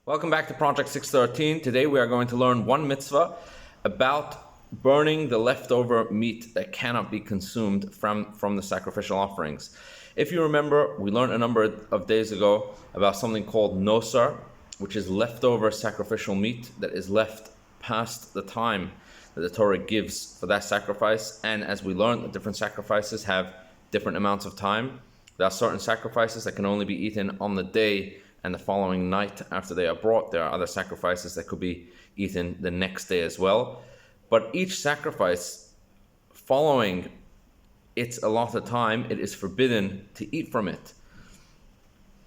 Welcome back to Project 613. Today we are going to learn one mitzvah about burning the leftover meat that cannot be consumed from the sacrificial offerings. If you remember, we learned a number of days ago about something called Nosar, which is leftover sacrificial meat that is left past the time that the Torah gives for that sacrifice. And as we learned, the different sacrifices have different amounts of time. There are certain sacrifices that can only be eaten on the day and the following night after they are brought. There are other sacrifices that could be eaten the next day as well. But each sacrifice, following its allotted time, it is forbidden to eat from it.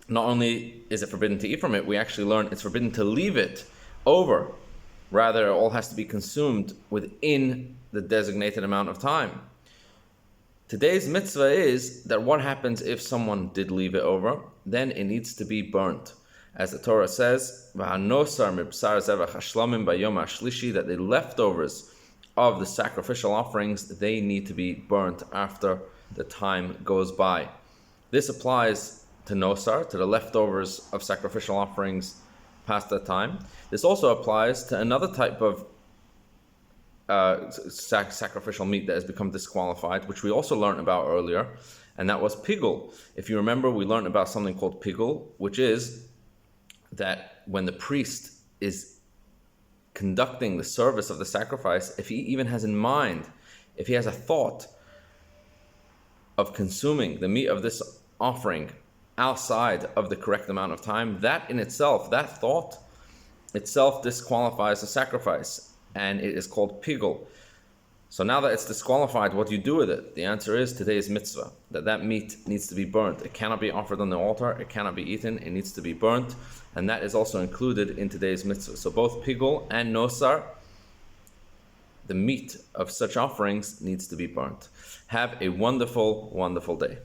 Not only is it forbidden to eat from it, we actually learn it's forbidden to leave it over. Rather, it all has to be consumed within the designated amount of time. Today's mitzvah is that what happens if someone did leave it over? Then it needs to be burnt. As the Torah says, Nosar that the leftovers of the sacrificial offerings, they need to be burnt after the time goes by. This applies to Nosar, to the leftovers of sacrificial offerings past that time. This also applies to another type of sacrificial meat that has become disqualified, which we also learned about earlier, and that was Pigul. If you remember, we learned about something called Pigul, which is that when the priest is conducting the service of the sacrifice, if he even has in mind, if he has a thought of consuming the meat of this offering outside of the correct amount of time, that in itself, that thought itself disqualifies the sacrifice. And it is called Pigul. So now that it's disqualified, what do you do with it? The answer is today's mitzvah, that meat needs to be burnt. It cannot be offered on the altar. It cannot be eaten. It needs to be burnt. And that is also included in today's mitzvah. So both Pigul and Nosar, the meat of such offerings needs to be burnt. Have a wonderful, wonderful day.